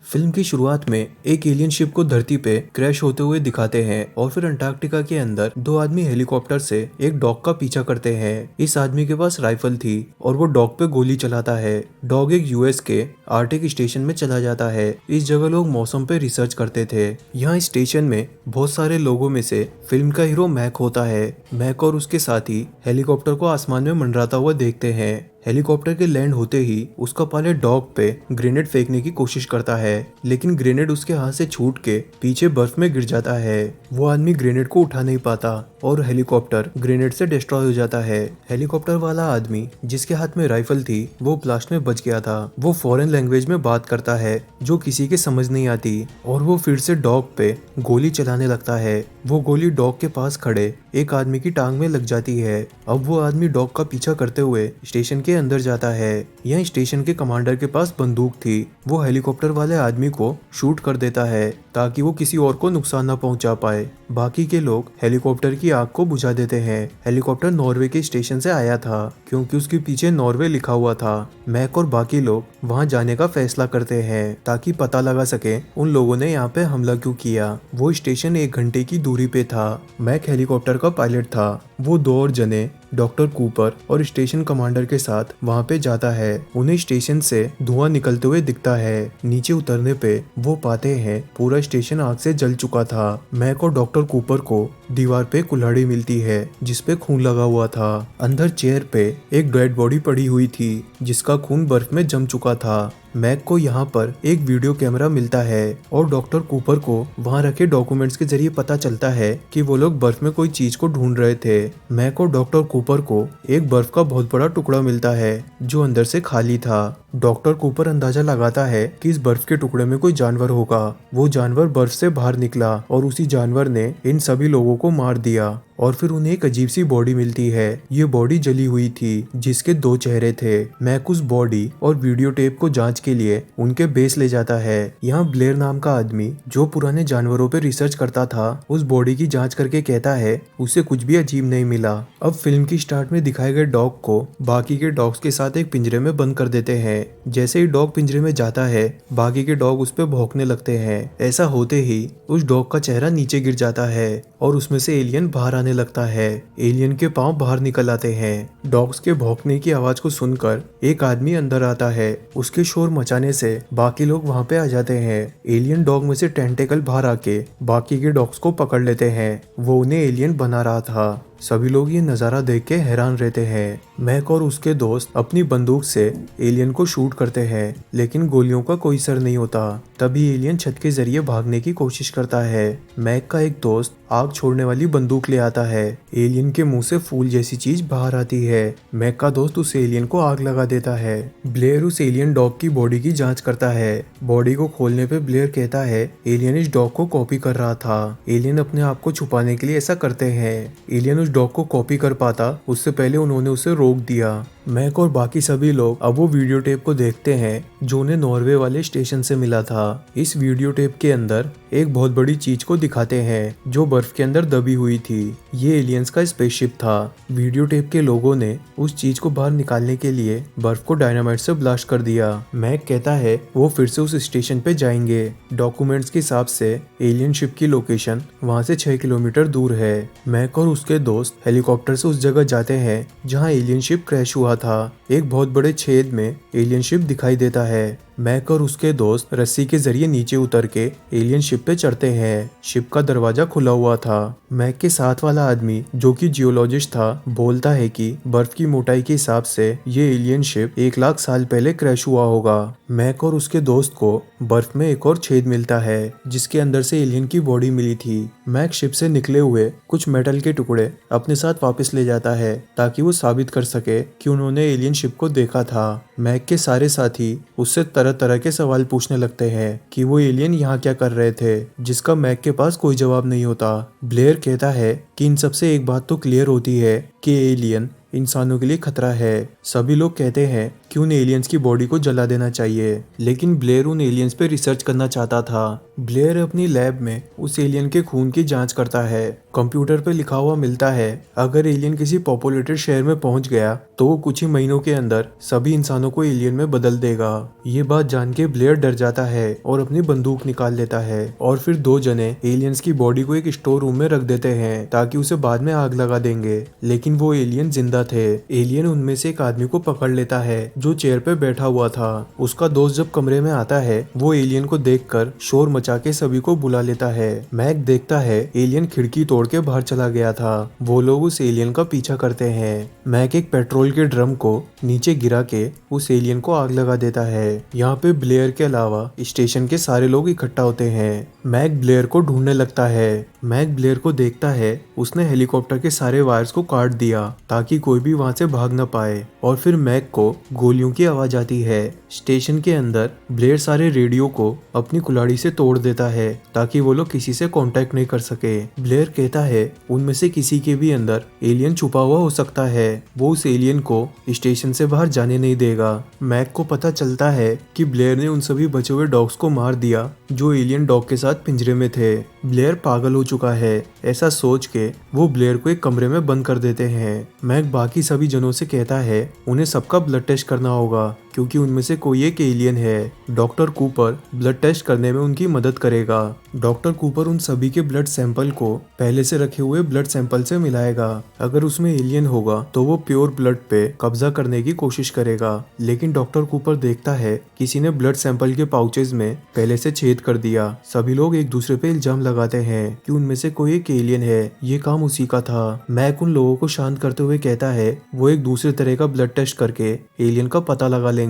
Film की शुरुआत में एक एलियन शिप को धरती पे क्रैश होते हुए दिखाते हैं और फिर अंटार्कटिका के अंदर दो आदमी हेलीकॉप्टर से एक डॉग का पीछा करते हैं। इस आदमी के पास राइफल थी और वो डॉग पे गोली चलाता है। डॉग एक यूएस के आर्टिक स्टेशन में चला जाता है। इस जगह लोग मौसम पे रिसर्च करते थे। यहाँ स्टेशन में बहुत सारे लोगों में से फिल्म का हीरो मैक होता है। मैक और उसके साथी हेलीकॉप्टर को आसमान में मंडराता हुआ देखते हैं। हेलीकॉप्टर के लैंड होते ही उसका पायलट डॉग पे ग्रेनेड फेंकने की कोशिश करता है, लेकिन ग्रेनेड उसके हाथ से छूट के पीछे बर्फ में गिर जाता है। वो आदमी ग्रेनेड को उठा नहीं पाता और हेलीकॉप्टर ग्रेनेड से डिस्ट्रॉय हो जाता है। हेलीकॉप्टर वाला आदमी जिसके हाथ में राइफल थी वो ब्लास्ट में बच गया था। वो फॉरेन लैंग्वेज में बात करता है जो किसी के समझ नहीं आती और वो फिर से डॉग पे गोली चलाने लगता है। वो गोली डॉग के पास खड़े एक आदमी की टांग में लग जाती है। अब वो आदमी डॉग का पीछा करते हुए स्टेशन के अंदर जाता है। यह स्टेशन के कमांडर के पास बंदूक थी। वो हेलीकॉप्टर वाले आदमी को शूट कर देता है ताकि वो किसी और को नुकसान न पहुंचा पाए। बाकी के लोग हेलीकॉप्टर की आग को बुझा देते हैं। हेलीकॉप्टर नॉर्वे के स्टेशन से आया था क्योंकि उसके पीछे नॉर्वे लिखा हुआ था। मैक और बाकी लोग वहां जाने का फैसला करते हैं ताकि पता लगा सके उन लोगों ने यहाँ पे हमला क्यों किया। वो स्टेशन 1 घंटे की दूरी पे था। मैक हेलीकॉप्टर का पायलट था। वो 2 और जने डॉक्टर कूपर और स्टेशन कमांडर के साथ वहां पे जाता है। उन्हें स्टेशन से धुआं निकलते हुए दिखता है। नीचे उतरने पे वो पाते हैं पूरा स्टेशन आग से जल चुका था। मैक और डॉक्टर कूपर को दीवार पे कुल्हाड़ी मिलती है जिसपे खून लगा हुआ था। अंदर चेयर पे एक डेड बॉडी पड़ी हुई थी जिसका खून बर्फ में जम चुका था। मैक को यहाँ पर एक वीडियो कैमरा मिलता है और डॉक्टर कूपर को वहाँ रखे डॉक्यूमेंट्स के जरिए पता चलता है कि वो लोग बर्फ में कोई चीज को ढूंढ रहे थे। मैक और डॉक्टर कूपर को एक बर्फ का बहुत बड़ा टुकड़ा मिलता है जो अंदर से खाली था। डॉक्टर कूपर अंदाजा लगाता है कि इस बर्फ के टुकड़े में कोई जानवर होगा। वो जानवर बर्फ से बाहर निकला और उसी जानवर ने इन सभी लोगों को मार दिया और फिर उन्हें एक अजीब सी बॉडी मिलती है। ये बॉडी जली हुई थी जिसके 2 चेहरे थे। मैक उस बॉडी और वीडियो टेप को जांच के लिए उनके बेस ले जाता है। यहाँ ब्लेयर नाम का आदमी जो पुराने जानवरों पे रिसर्च करता था उस बॉडी की जांच करके कहता है उसे कुछ भी अजीब नहीं मिला। अब फिल्म की स्टार्ट में दिखाए गए डॉग को बाकी के डॉग्स के साथ एक पिंजरे में बंद कर देते हैं। जैसे ही डॉग पिंजरे में जाता है बाकी के डॉग उस पर भौंकने लगते हैं। ऐसा होते ही उस डॉग का चेहरा नीचे गिर जाता है और उसमें से एलियन बाहर आने लगता है। एलियन के पांव बाहर निकल आते हैं। डॉग्स के भौंकने की आवाज को सुनकर एक आदमी अंदर आता है। उसके शोर मचाने से बाकी लोग वहां पे आ जाते हैं। एलियन डॉग में से टेंटेकल बाहर आके बाकी के डॉग्स को पकड़ लेते हैं। वो उन्हें एलियन बना रहा था। सभी लोग ये नज़ारा देख के हैरान रहते हैं। मैक और उसके दोस्त अपनी बंदूक से एलियन को शूट करते हैं लेकिन गोलियों का कोई असर नहीं होता। तभी एलियन छत के जरिए भागने की कोशिश करता है। मैक का एक दोस्त आग छोड़ने वाली बंदूक ले आता है। एलियन के मुंह से फूल जैसी चीज बाहर आती है। मैक का दोस्त उस एलियन को आग लगा देता है। ब्लेयर उस एलियन डॉग की बॉडी की जांच करता है। बॉडी को खोलने पे ब्लेयर कहता है एलियन इस डॉग को कॉपी कर रहा था। एलियन अपने आप को छुपाने के लिए ऐसा करते हैं। एलियन डॉग को कॉपी कर पाता उससे पहले उन्होंने उसे रोक दिया। मैक और बाकी सभी लोग अब वो वीडियो टेप को देखते हैं जो उन्हें नॉर्वे वाले स्टेशन से मिला था। इस वीडियो टेप के अंदर एक बहुत बड़ी चीज को दिखाते हैं जो बर्फ के अंदर दबी हुई थी। ये एलियंस का स्पेसशिप था। वीडियो टेप के लोगों ने उस चीज को बाहर निकालने के लिए बर्फ को डायनामाइट से ब्लास्ट कर दिया। मैक कहता है वो फिर से उस स्टेशन पे जाएंगे। डॉक्यूमेंट्स के हिसाब से एलियन शिप की लोकेशन वहाँ से 6 किलोमीटर दूर है। मैक और उसके दोस्त हेलीकॉप्टर से उस जगह जाते हैं जहाँ एलियन शिप क्रैश हुआ था। एक बहुत बड़े छेद में एलियन शिप दिखाई देता है। मैक और उसके दोस्त रस्सी के जरिए नीचे उतर के एलियन शिप पे चढ़ते हैं। शिप का दरवाजा खुला हुआ था। मैक के साथ वाला आदमी जो कि जियोलॉजिस्ट था बोलता है कि बर्फ की मोटाई के हिसाब से ये एलियन शिप 1 लाख साल पहले क्रैश हुआ होगा। मैक और उसके दोस्त को बर्फ में एक और छेद मिलता है जिसके अंदर से एलियन की बॉडी मिली थी। मैक शिप से निकले हुए कुछ मेटल के टुकड़े अपने साथ वापस ले जाता है ताकि वो साबित कर सके कि उन्होंने एलियन शिप को देखा था। मैक के सारे साथी उससे तरह तरह के सवाल पूछने लगते हैं कि वो एलियन यहाँ क्या कर रहे थे, जिसका मैक के पास कोई जवाब नहीं होता। ब्लेयर कहता है कि इन सबसे एक बात तो क्लियर होती है कि एलियन इंसानों के लिए खतरा है। सभी लोग कहते हैं कि उन एलियंस की बॉडी को जला देना चाहिए, लेकिन ब्लेयर उन एलियंस पे रिसर्च करना चाहता था। ब्लेयर अपनी लैब में उस एलियन के खून की जांच करता है। कंप्यूटर पे लिखा हुआ मिलता है, अगर एलियन किसी पॉपुलेटेड शहर में पहुंच गया तो वो कुछ ही महीनों के अंदर सभी इंसानों को एलियन में बदल देगा। ये बात जान के ब्लेयर डर जाता है और अपनी बंदूक निकाल लेता है और फिर दो जने एलियंस की बॉडी को एक स्टोर रूम में रख देते हैं ताकि उसे बाद में आग लगा देंगे, लेकिन वो एलियन जिंदा थे। एलियन उनमें से एक आदमी को पकड़ लेता है जो चेयर पे बैठा हुआ था। उसका दोस्त जब कमरे में आता है वो एलियन को देखकर शोर मचा के सभी को बुला लेता है। मैक देखता है एलियन खिड़की तोड़ के बाहर चला गया था। वो लोग उस एलियन का पीछा करते हैं। मैक एक पेट्रोल के ड्रम को नीचे गिरा के उस एलियन को आग लगा देता है। यहाँ पे ब्लेयर के अलावा स्टेशन के सारे लोग इकट्ठा होते हैं। मैक ब्लेयर को ढूंढने लगता है। मैक ब्लेयर को देखता है उसने हेलीकॉप्टर के सारे वायर्स को काट दिया ताकि कोई भी वहां से भाग न पाए, और फिर मैक को गोलियों की आवाज आती है। स्टेशन के अंदर ब्लेयर सारे रेडियो को अपनी कुल्हाड़ी से तोड़ देता है ताकि वो लोग किसी से कांटेक्ट नहीं कर सके। ब्लेयर कहता है उनमें से किसी के भी अंदर एलियन छुपा हुआ हो सकता है, वो उस एलियन को स्टेशन से बाहर जाने नहीं देगा। मैक को पता चलता है कि ब्लेयर ने उन सभी बचे हुए डॉग्स को मार दिया जो एलियन डॉग के साथ पिंजरे में थे। ब्लेयर पागल हो चुका है, ऐसा सोच के वो ब्लेयर को एक कमरे में बंद कर देते हैं। मैक बाकी सभी जनों से कहता है उन्हें सबका ब्लड टेस्ट करना होगा क्योंकि उनमें से कोई एक एलियन है। डॉक्टर कूपर ब्लड टेस्ट करने में उनकी मदद करेगा। डॉक्टर कूपर उन सभी के ब्लड सैंपल को पहले से रखे हुए ब्लड सैंपल से मिलाएगा। अगर उसमें एलियन होगा तो वो प्योर ब्लड पे कब्जा करने की कोशिश करेगा, लेकिन डॉक्टर कूपर देखता है किसी ने ब्लड सैंपल के पाउचेज में पहले से छेद कर दिया। सभी लोग एक दूसरे पे इल्जाम लगाते हैं कि उनमें से कोई एक एलियन है, ये काम उसी का था। मैक उन लोगों को शांत करते हुए कहता है वो एक दूसरे तरह का ब्लड टेस्ट करके एलियन का पता लगा लेंगे।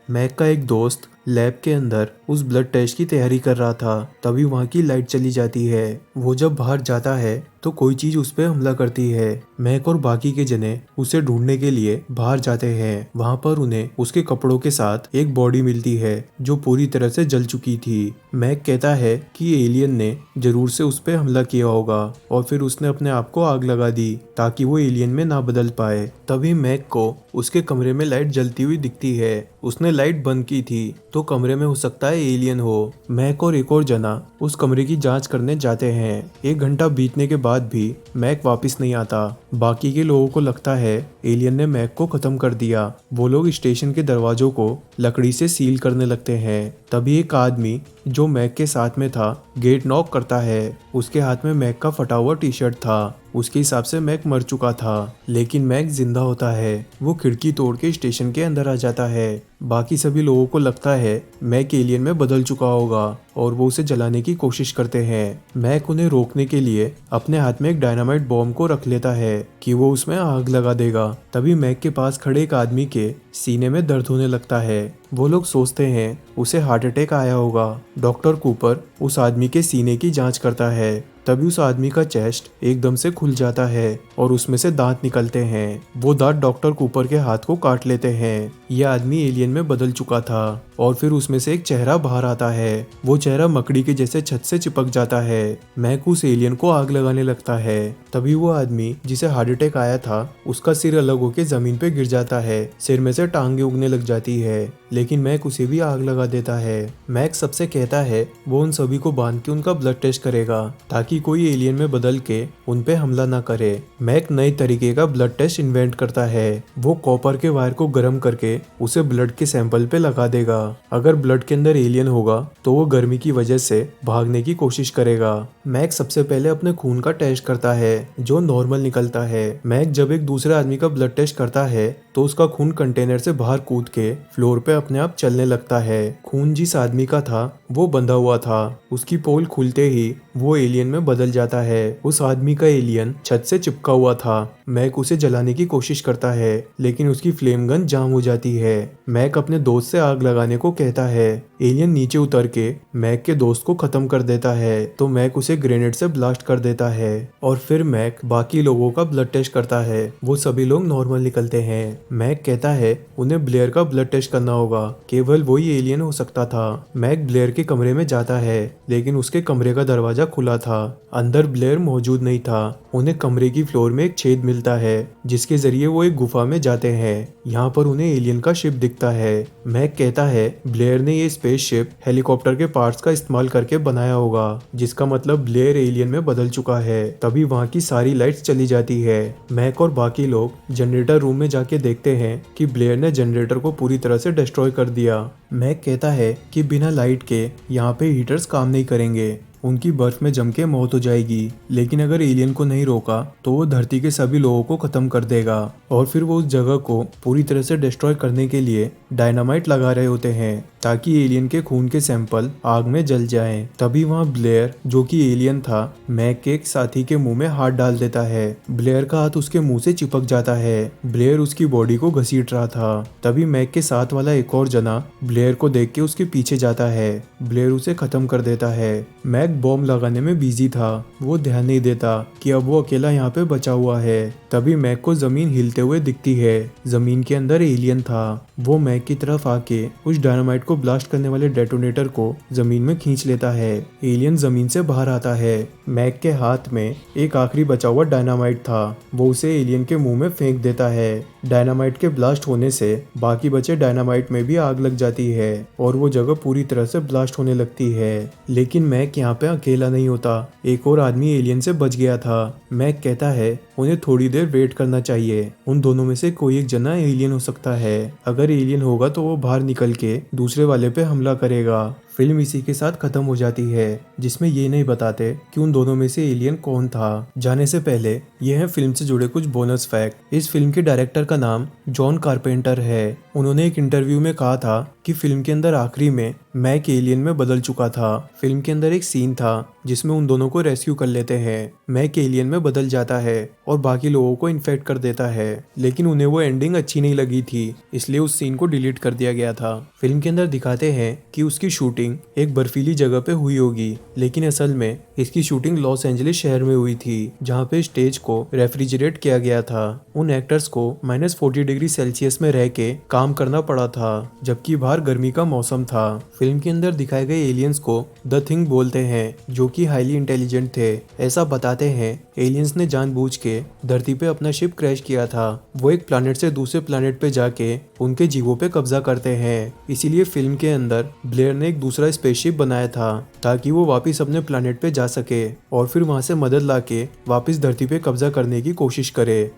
मैक का एक दोस्त लैब के अंदर उस ब्लड टेस्ट की तैयारी कर रहा था, तभी वहाँ की लाइट चली जाती है। वो जब बाहर जाता है तो कोई चीज उस पे हमला करती है। मैक और बाकी के जने उसे ढूंढने के लिए बाहर जाते हैं। वहाँ पर उन्हें उसके कपड़ों के साथ एक बॉडी मिलती है जो पूरी तरह से जल चुकी थी। मैक कहता है कि एलियन ने जरूर से उस पे हमला किया होगा और फिर उसने अपने आप को आग लगा दी ताकि वो एलियन में ना बदल पाए। तभी मैक को उसके कमरे में लाइट जलती हुई दिखती है। उसने लाइट बंद की थी तो कमरे में हो सकता है एलियन हो। मैक और एक और जना उस कमरे की जांच करने जाते हैं। 1 घंटा बीतने के बाद भी मैक वापस नहीं आता। बाकी के लोगों को लगता है एलियन ने मैक को खत्म कर दिया। वो लोग स्टेशन के दरवाजों को लकड़ी से सील करने लगते हैं। तभी एक आदमी जो मैक के साथ में था गेट नॉक करता है। उसके हाथ में मैक का फटा हुआ टी शर्ट था। उसके हिसाब से मैक मर चुका था, लेकिन मैक जिंदा होता है। वो खिड़की तोड़ के स्टेशन के अंदर आ जाता है। बाकी सभी लोगों को लगता है मैक एलियन में बदल चुका होगा और वो उसे जलाने की कोशिश करते हैं। मैक उन्हें रोकने के लिए अपने हाथ में एक डायनामाइट बॉम्ब को रख लेता है कि वो उसमें आग लगा देगा। तभी मैक के पास खड़े एक आदमी के सीने में दर्द होने लगता है। वो लोग सोचते हैं उसे हार्ट अटैक आया होगा। डॉक्टर कूपर उस आदमी के सीने की जांच करता है। तभी उस आदमी का चेस्ट एकदम से खुल जाता है और उसमें से दांत निकलते हैं। वो दांत डॉक्टर कूपर के हाथ को काट लेते हैं। यह आदमी एलियन में बदल चुका था और फिर उसमें से एक चेहरा बाहर आता है। वो चेहरा मकड़ी के जैसे छत से चिपक जाता है। मैक उस एलियन को आग लगाने लगता है। तभी वो आदमी जिसे हार्ट अटैक आया था उसका सिर अलग होकर जमीन पे गिर जाता है। सिर में से टांगे उगने लग जाती है, लेकिन मैक उसे भी आग लगा देता है। मैक सबसे कहता है वो उन सभी को बांध के उनका ब्लड टेस्ट करेगा ताकि कोई एलियन में बदल के उन पे हमला ना करे। मैक नए तरीके का ब्लड टेस्ट इन्वेंट करता है। वो कॉपर के वायर को गर्म करके उसे ब्लड के सैंपल पे लगा देगा। अगर ब्लड के अंदर एलियन होगा तो वो गर्मी की वजह से भागने की कोशिश करेगा। मैक सबसे पहले अपने खून का टेस्ट करता है जो नॉर्मल निकलता है। मैक जब एक दूसरे आदमी का ब्लड टेस्ट करता है तो उसका खून कंटेनर से बाहर कूद के फ्लोर पे अपने आप चलने लगता है। खून जिस आदमी का था वो बंधा हुआ था। उसकी पोल खुलते ही वो एलियन में बदल जाता है। उस आदमी का एलियन छत से चिपका हुआ था। मैक उसे जलाने की कोशिश करता है लेकिन उसकी फ्लेम गन जाम हो जाती है। मैक अपने दोस्त से आग लगाने को कहता है। एलियन नीचे उतर के मैक के दोस्त को खत्म कर देता है, तो मैक उसे ग्रेनेड से ब्लास्ट कर देता है और फिर मैक बाकी लोगों का ब्लड टेस्ट करता है। वो सभी लोग नॉर्मल निकलते हैं। मैक कहता है उन्हें ब्लेयर का ब्लड टेस्ट करना होगा, केवल वही एलियन हो सकता था। मैक ब्लेयर के कमरे में जाता है, लेकिन उसके कमरे का दरवाजा खुला था। अंदर ब्लेयर मौजूद नहीं था। उन्हें कमरे की फ्लोर में एक छेद मिलता है, जिसके जरिए वो एक गुफा में जाते हैं। यहाँ पर उन्हें एलियन का शिप दिखता है। मैक कहता है ब्लेयर ने ये स्पेसशिप हेलीकॉप्टर के पार्ट्स का इस्तेमाल करके बनाया होगा, जिसका मतलब ब्लेयर एलियन में बदल चुका है। तभी वहाँ की सारी लाइट्स चली जाती है। मैक और बाकी लोग जनरेटर रूम में जाके देखते हैं कि ब्लेयर ने जनरेटर को पूरी तरह से डिस्ट्रॉय कर दिया। मैक कहता है कि बिना लाइट के यहाँ पे हीटर्स काम नहीं करेंगे, उनकी बर्फ में जम के मौत हो जाएगी। लेकिन अगर एलियन को नहीं रोका तो वो धरती के सभी लोगों को खत्म कर देगा। और फिर वो उस जगह को पूरी तरह से डिस्ट्रॉय करने के लिए डायनामाइट लगा रहे होते हैं, ताकि एलियन के खून के सैंपल आग में जल जाएं। तभी वहाँ ब्लेयर, जो कि एलियन था, मैक के एक साथी के मुंह में हाथ डाल देता है। ब्लेयर का हाथ उसके मुंह से चिपक जाता है। ब्लेयर उसकी बॉडी को घसीट रहा था। तभी मैक के साथ वाला एक और जना ब्लेयर को देख के उसके पीछे जाता है। ब्लेयर उसे खत्म कर देता है। मैक बॉम्ब लगाने में बिजी था। वो ध्यान नहीं देता कि अब वो अकेला यहाँ पे बचा हुआ है। तभी मैक को जमीन हिलते हुए दिखती है। जमीन के अंदर एलियन था। वो मैक की तरफ आके उस डायनामाइट को ब्लास्ट करने वाले डेटोनेटर को जमीन में खींच लेता है। एलियन जमीन से बाहर आता है। मैक के हाथ में एक आखिरी बचा हुआ डायनामाइट था। वो उसे एलियन के मुंह में फेंक देता है। डायनामाइट के ब्लास्ट होने से बाकी बचे डायनामाइट में भी आग लग जाती है और वो जगह पूरी तरह से ब्लास्ट होने लगती है। लेकिन मैक यहाँ पे अकेला नहीं होता। एक और आदमी एलियन से बच गया था। मैक कहता है उन्हें थोड़ी देर वेट करना चाहिए। उन दोनों में से कोई एक जना एलियन हो सकता है। अगर एलियन होगा तो वो बाहर निकल के दूसरे वाले पे हमला करेगा। फिल्म इसी के साथ खत्म हो जाती है, जिसमें ये नहीं बताते कि उन दोनों में से एलियन कौन था। जाने से पहले यह है फिल्म से जुड़े कुछ बोनस फैक्ट। इस फिल्म के डायरेक्टर का नाम जॉन कारपेंटर है। उन्होंने एक इंटरव्यू में कहा था कि फिल्म के अंदर आखिरी में मैक एलियन में बदल चुका था। फिल्म के अंदर एक सीन था जिसमें उन दोनों को रेस्क्यू कर लेते हैं। मैक एलियन में बदल जाता है और बाकी लोगों को इन्फेक्ट कर देता है, लेकिन उन्हें वो एंडिंग अच्छी नहीं लगी थी, इसलिए उस सीन को डिलीट कर दिया गया था। फिल्म के अंदर दिखाते हैं कि उसकी शूटिंग एक बर्फीली जगह पे हुई होगी, लेकिन असल में इसकी शूटिंग लॉस एंजलिस शहर में हुई थी, जहाँ पे स्टेज को रेफ्रिजरेट किया गया था। उन एक्टर्स को -40 डिग्री सेल्सियस में रह के काम करना पड़ा था, जबकि बाहर गर्मी का मौसम था। फिल्म के अंदर दिखाए गए एलियंस को द थिंग बोलते हैं, जो कि हाईली इंटेलिजेंट थे। ऐसा बताते हैं एलियंस ने जानबूझ के धरती पे अपना शिप क्रैश किया था। वो एक प्लैनेट से दूसरे प्लैनेट पे जाके उनके जीवों पे कब्जा करते हैं। इसीलिए फिल्म के अंदर ब्लेयर ने एक दूसरा स्पेसशिप बनाया था, ताकि वो वापस अपने प्लैनेट पे जा सके और फिर वहां से मदद लाके वापस धरती पे कब्जा करने की कोशिश करे।